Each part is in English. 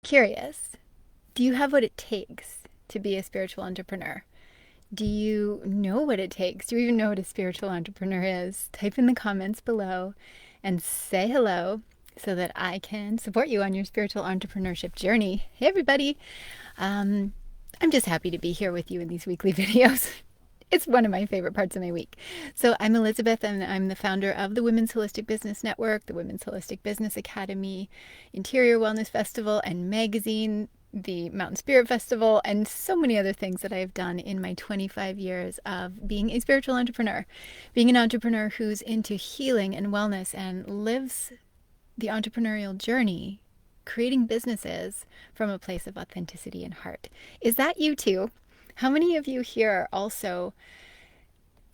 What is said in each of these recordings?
Curious, do you have what it takes to be a spiritual entrepreneur? Do you know what it takes? Do you even know what a spiritual entrepreneur is? Type in the comments below and say hello so that I can support you on your spiritual entrepreneurship journey. Hey, everybody. I'm just happy to be here with you in these weekly videos. It's one of my favorite parts of my week. So I'm Elizabeth, and I'm the founder of the Women's Holistic Business Network, the Women's Holistic Business Academy, Interior Wellness Festival, and magazine, the Mountain Spirit Festival, and so many other things that I've done in my 25 years of being a spiritual entrepreneur, being an entrepreneur who's into healing and wellness and lives the entrepreneurial journey, creating businesses from a place of authenticity and heart. Is that you too? How many of you here also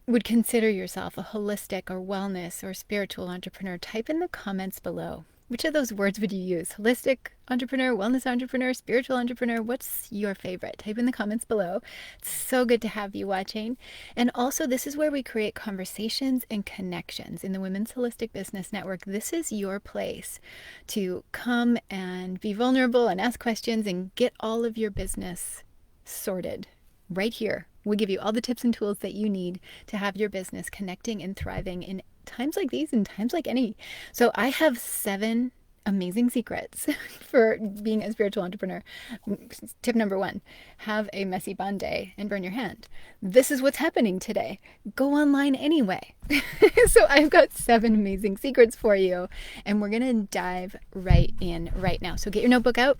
would consider yourself a holistic or wellness or spiritual entrepreneur? Type in the comments below. Which of those words would you use? Holistic entrepreneur, wellness entrepreneur, spiritual entrepreneur? What's your favorite? Type in the comments below. It's so good to have you watching. And also, this is where we create conversations and connections in the Women's Holistic Business Network. This is your place to come and be vulnerable and ask questions and get all of your business sorted right here. We give you all the tips and tools that you need to have your business connecting and thriving in times like these and times like any. So I have 7 amazing secrets for being a spiritual entrepreneur. Tip number 1, have a messy bond day and burn your hand. This is what's happening today. Go online anyway. So I've got 7 amazing secrets for you, and we're going to dive right in right now. So get your notebook out,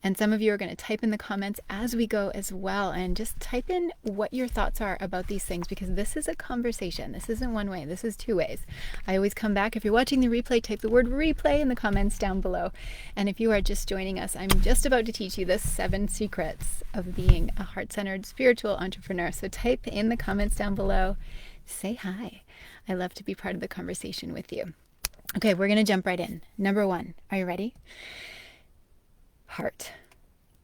and some of you are going to type in the comments as we go as well, and just type in what your thoughts are about these things, because this is a conversation. This isn't one way. This is 2 ways. I always come back. If you're watching the replay, type the word replay in the comments down below. And if you are just joining us, I'm just about to teach you the 7 secrets of being a heart-centered spiritual entrepreneur. So type in the comments down below. Say hi. I love to be part of the conversation with you. Okay, we're going to jump right in. Number 1. Are you ready? Heart.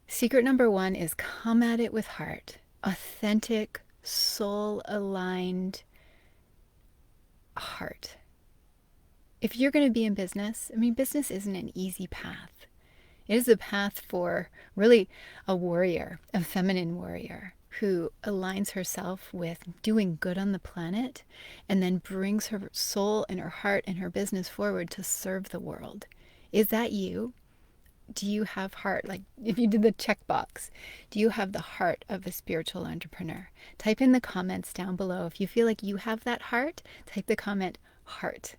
Secret number 1 is come at it with heart. Authentic, soul-aligned heart. If you're going to be in business, business isn't an easy path. It is a path for really a warrior, a feminine warrior, who aligns herself with doing good on the planet and then brings her soul and her heart and her business forward to serve the world. Is that you? Do you have heart? Like if you did the checkbox, do you have the heart of a spiritual entrepreneur? Type in the comments down below. If you feel like you have that heart, type the comment heart.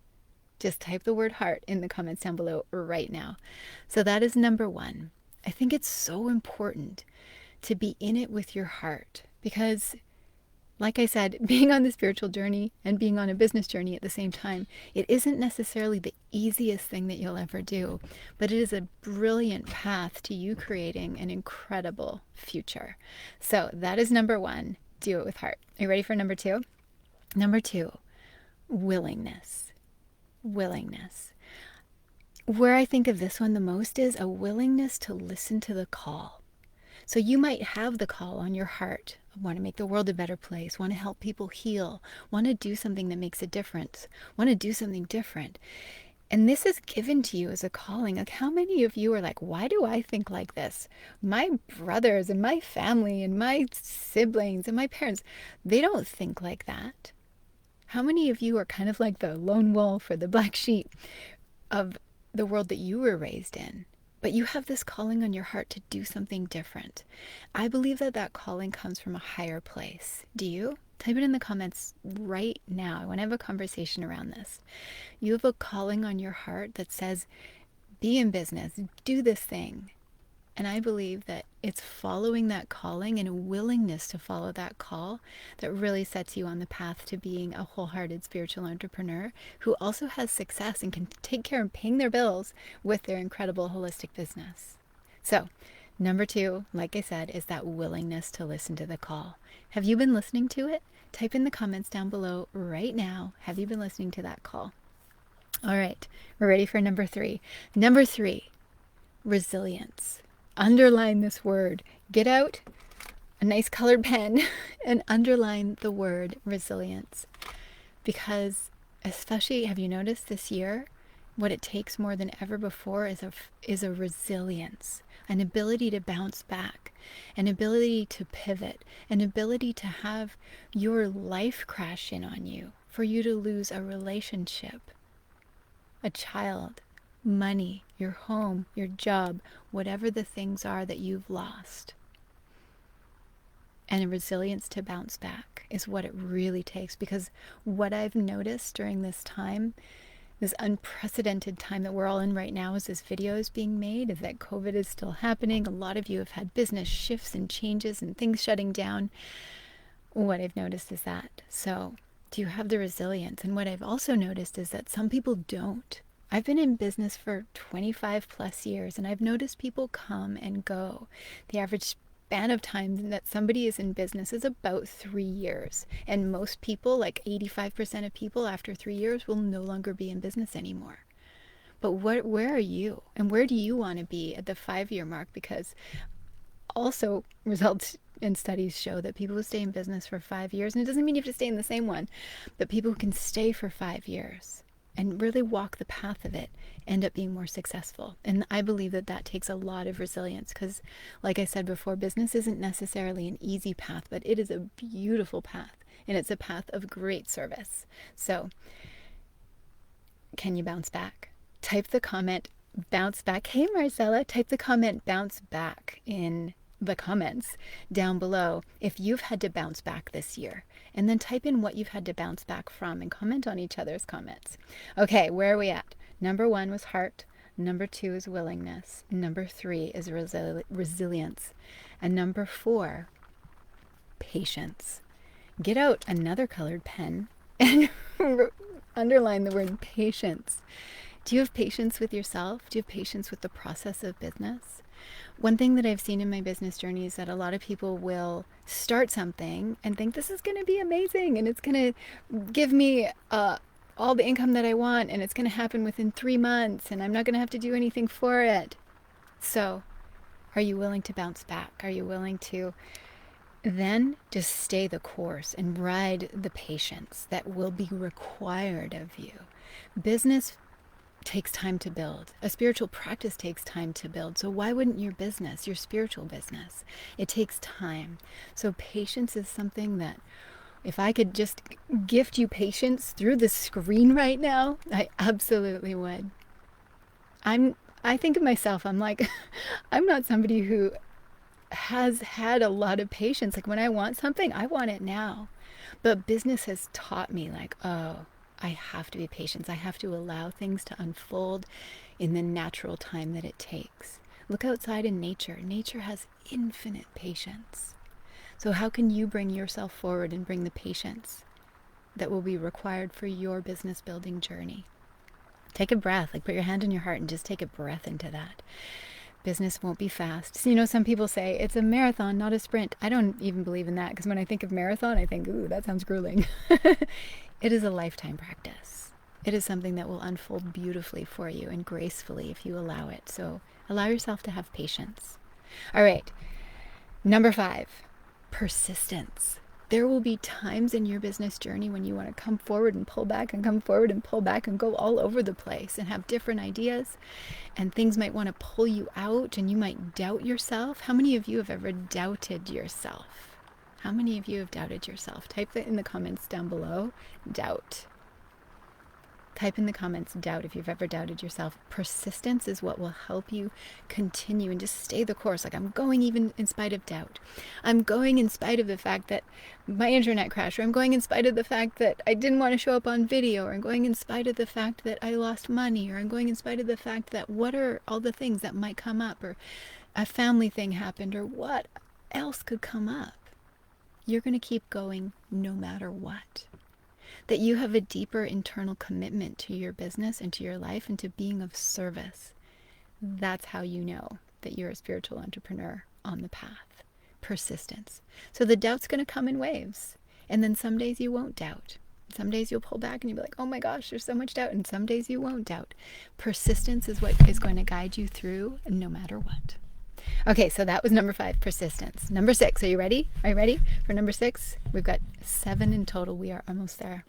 Just type the word heart in the comments down below right now. So that is number 1. I think it's so important to be in it with your heart, because like I said, being on the spiritual journey and being on a business journey at the same time, it isn't necessarily the easiest thing that you'll ever do, but it is a brilliant path to you creating an incredible future. So that is number 1. Do it with heart. Are you ready for number 2? Number 2, willingness. Willingness. Where I think of this one the most is a willingness to listen to the call. So you might have the call on your heart, want to make the world a better place, want to help people heal, want to do something that makes a difference, want to do something different. And this is given to you as a calling. Like, how many of you are like, why do I think like this? My brothers and my family and my siblings and my parents, they don't think like that. How many of you are kind of like the lone wolf or the black sheep of the world that you were raised in? But you have this calling on your heart to do something different. I believe that that calling comes from a higher place. Do you? Type it in the comments right now. I want to have a conversation around this. You have a calling on your heart that says, be in business, do this thing. And I believe that it's following that calling and a willingness to follow that call that really sets you on the path to being a wholehearted spiritual entrepreneur who also has success and can take care of paying their bills with their incredible holistic business. So, number 2, like I said, is that willingness to listen to the call. Have you been listening to it? Type in the comments down below right now. Have you been listening to that call? All right, we're ready for number 3. Number 3, resilience. Underline this word. Get out a nice colored pen and underline the word resilience. Because especially, have you noticed this year, what it takes more than ever before is a resilience, an ability to bounce back, an ability to pivot, an ability to have your life crash in on you, for you to lose a relationship, a child, money, your home, your job, whatever the things are that you've lost. And a resilience to bounce back is what it really takes, because what I've noticed during this time, this unprecedented time that we're all in right now as this video is being made, is that COVID is still happening. A lot of you have had business shifts and changes and things shutting down. What I've noticed is that. So do you have the resilience? And what I've also noticed is that some people don't. I've been in business for 25 plus years, and I've noticed people come and go. The average span of time that somebody is in business is about 3 years. And most people, like 85% of people after 3 years, will no longer be in business anymore. But where are you? And where do you want to be at the 5-year mark? Because also results and studies show that people who stay in business for 5 years, and it doesn't mean you have to stay in the same one, but people who can stay for 5 years and really walk the path of it end up being more successful. And I believe that that takes a lot of resilience, because like I said before, business isn't necessarily an easy path, but it is a beautiful path, and it's a path of great service. So can you bounce back? Type the comment bounce back. Hey Marcella, type the comment bounce back in the comments down below if you've had to bounce back this year, and then type in what you've had to bounce back from and comment on each other's comments. Okay, where are we at? Number 1 was heart. Number 2 is willingness. Number 3 is resilience. And number 4, patience. Get out another colored pen and underline the word patience. Do you have patience with yourself? Do you have patience with the process of business? One thing that I've seen in my business journey is that a lot of people will start something and think this is going to be amazing and it's going to give me all the income that I want, and it's going to happen within 3 months, and I'm not going to have to do anything for it. So are you willing to bounce back? Are you willing to then just stay the course and ride the patience that will be required of you? Business takes time to build. A spiritual practice takes time to build. So why wouldn't your business, your spiritual business? It takes time. So patience is something that, if I could just gift you patience through the screen right now, I absolutely would. I think of myself, I'm like, I'm not somebody who has had a lot of patience. Like when I want something, I want it now. But business has taught me, like, oh, I have to be patient. I have to allow things to unfold in the natural time that it takes. Look outside in nature. Nature has infinite patience. So how can you bring yourself forward and bring the patience that will be required for your business building journey? Take a breath, like put your hand on your heart and just take a breath into that. Business won't be fast. So, you know, some people say it's a marathon, not a sprint. I don't even believe in that, because when I think of marathon, I think, ooh, that sounds grueling. It is a lifetime practice. It is something that will unfold beautifully for you and gracefully if you allow it. So allow yourself to have patience. All right. Number 5, persistence. There will be times in your business journey when you want to come forward and pull back and come forward and pull back and go all over the place and have different ideas, and things might want to pull you out and you might doubt yourself. How many of you have ever doubted yourself? How many of you have doubted yourself? Type that in the comments down below. Doubt. Type in the comments doubt if you've ever doubted yourself. Persistence is what will help you continue and just stay the course. Like, I'm going even in spite of doubt. I'm going in spite of the fact that my internet crashed, or I'm going in spite of the fact that I didn't want to show up on video, or I'm going in spite of the fact that I lost money, or I'm going in spite of the fact that what are all the things that might come up, or a family thing happened, or what else could come up. You're going to keep going no matter what. That you have a deeper internal commitment to your business and to your life and to being of service. That's how you know that you're a spiritual entrepreneur on the path. Persistence. So the doubt's going to come in waves. And then some days you won't doubt. Some days you'll pull back and you'll be like, oh my gosh, there's so much doubt. And some days you won't doubt. Persistence is what is going to guide you through no matter what. Okay, so that was number 5, persistence. Number 6, are you ready? Are you ready for number 6? We've got 7 in total. We are almost there.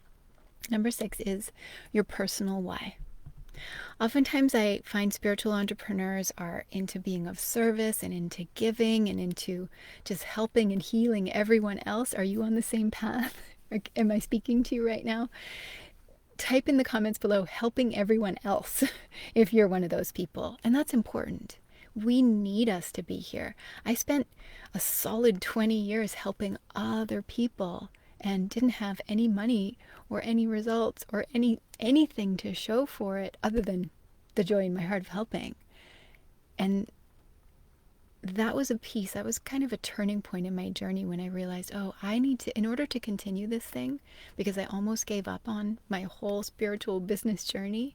Number 6 is your personal why. Oftentimes, I find spiritual entrepreneurs are into being of service and into giving and into just helping and healing everyone else. Are you on the same path? Am I speaking to you right now? Type in the comments below, helping everyone else, if you're one of those people. And that's important. We need us to be here. I spent a solid 20 years helping other people and didn't have any money or any results or anything to show for it other than the joy in my heart of helping. And that was that was kind of a turning point in my journey when I realized, oh, I need to, in order to continue this thing, because I almost gave up on my whole spiritual business journey,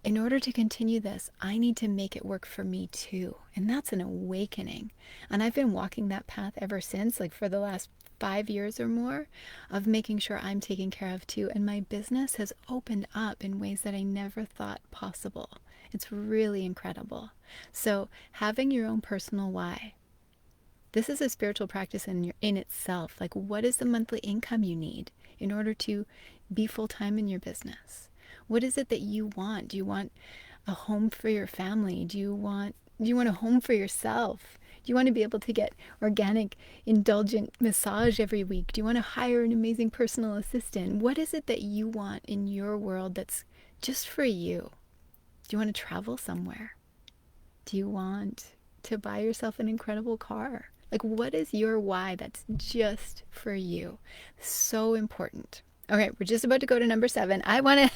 in order to continue this, I need to make it work for me too. And that's an awakening. And I've been walking that path ever since, like for the last 5 years or more, of making sure I'm taken care of too. And my business has opened up in ways that I never thought possible. It's really incredible. So having your own personal why. This is a spiritual practice in itself. Like, what is the monthly income you need in order to be full-time in your business? What is it that you want? Do you want a home for your family? Do you want a home for yourself? Do you want to be able to get organic, indulgent massage every week? Do you want to hire an amazing personal assistant? What is it that you want in your world that's just for you? Do you want to travel somewhere? Do you want to buy yourself an incredible car? Like, what is your why that's just for you? So important. Okay, we're just about to go to number 7. I want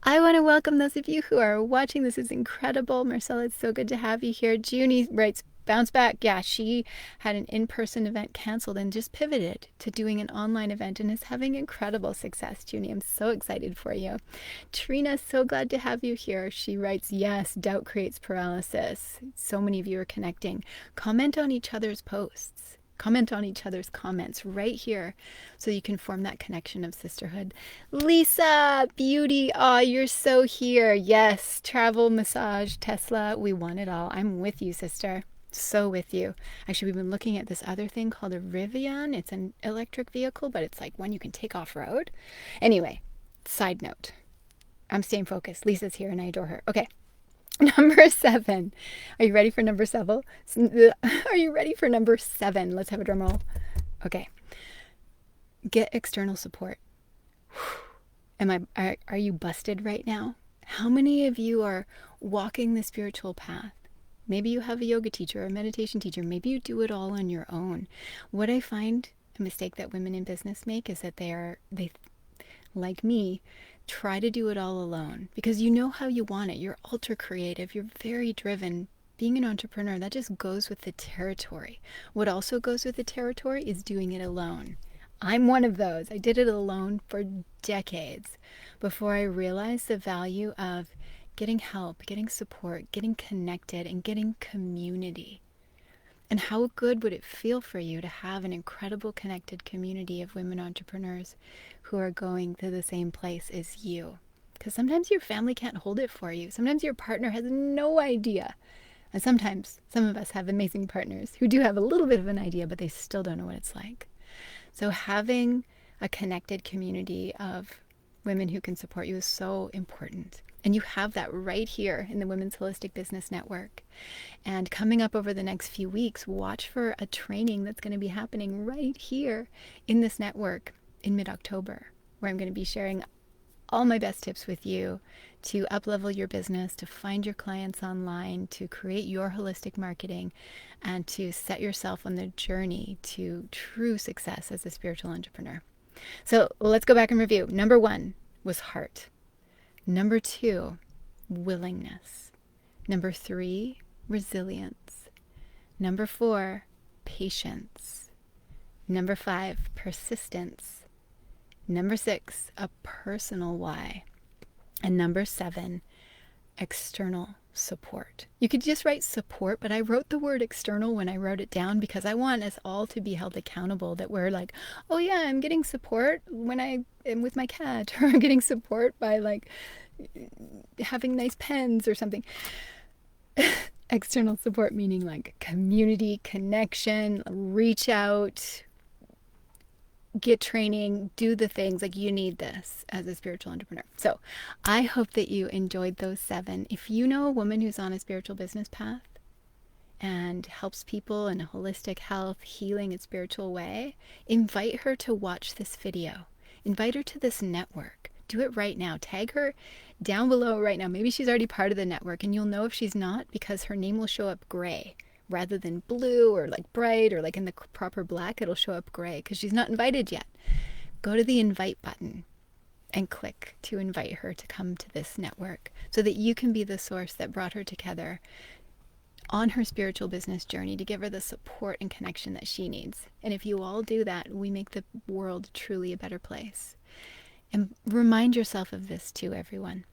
to welcome those of you who are watching. This is incredible. Marcella, it's so good to have you here. Junie writes, bounce back. Yeah, she had an in-person event canceled and just pivoted to doing an online event and is having incredible success. Junie, I'm so excited for you. Trina, so glad to have you here. She writes, yes, doubt creates paralysis. So many of you are connecting. Comment on each other's posts. Comment on each other's comments right here so you can form that connection of sisterhood. Lisa, beauty, oh, you're so here. Yes, travel, massage, Tesla, we want it all. I'm with you, sister. So with you. Actually, we've been looking at this other thing called a Rivian. It's an electric vehicle, but it's like one you can take off-road. Anyway, side note. I'm staying focused. Lisa's here and I adore her. Okay. Number 7. Are you ready for number 7? Are you ready for number 7? Let's have a drum roll. Okay. Get external support. Are you busted right now? How many of you are walking the spiritual path? Maybe you have a yoga teacher or a meditation teacher. Maybe you do it all on your own. What I find a mistake that women in business make is that they like me, try to do it all alone because you know how you want it. You're ultra creative. You're very driven. Being an entrepreneur, that just goes with the territory. What also goes with the territory is doing it alone. I'm one of those. I did it alone for decades before I realized the value of getting help, getting support, getting connected, and getting community. And how good would it feel for you to have an incredible connected community of women entrepreneurs who are going to the same place as you? Because sometimes your family can't hold it for you. Sometimes your partner has no idea. And sometimes some of us have amazing partners who do have a little bit of an idea, but they still don't know what it's like. So having a connected community of women who can support you is so important. And you have that right here in the Women's Holistic Business Network. And coming up over the next few weeks, watch for a training that's going to be happening right here in this network in mid-October, where I'm going to be sharing all my best tips with you to up-level your business, to find your clients online, to create your holistic marketing, and to set yourself on the journey to true success as a spiritual entrepreneur. So let's go back and review. Number 1 was heart. Number 2, willingness. Number 3, resilience. Number 4, patience. Number 5, persistence. Number 6, a personal why. And number 7, external support. You could just write support, but I wrote the word external when I wrote it down because I want us all to be held accountable, that we're like, oh yeah, I'm getting support when I am with my cat, or I'm getting support by like having nice pens or something. External support meaning like community, connection, reach out, get training, do the things. Like, you need this as a spiritual entrepreneur. So I hope that you enjoyed those 7. If you know a woman who's on a spiritual business path and helps people in a holistic health, healing, and spiritual way, invite her to watch this video. Invite her to this network. Do it right now. Tag her down below right now. Maybe she's already part of the network, and you'll know if she's not because her name will show up gray rather than blue or like bright or like in the proper black. It'll show up gray because she's not invited yet. Go to the invite button and click to invite her to come to this network so that you can be the source that brought her together on her spiritual business journey to give her the support and connection that she needs. And if you all do that, we make the world truly a better place. And remind yourself of this too, everyone.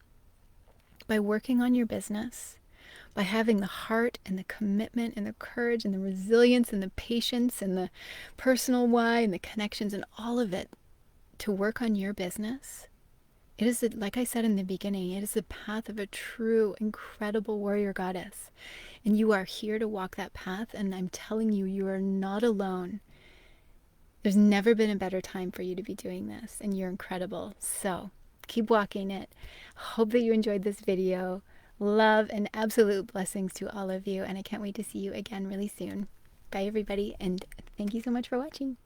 By working on your business, by having the heart and the commitment and the courage and the resilience and the patience and the personal why and the connections and all of it to work on your business, it is, like I said in the beginning, it is the path of a true, incredible warrior goddess. And you are here to walk that path, and I'm telling you, you are not alone. There's never been a better time for you to be doing this, and you're incredible. So keep walking it. Hope that you enjoyed this video. Love and absolute blessings to all of you, and I can't wait to see you again really soon. Bye, everybody, and thank you so much for watching.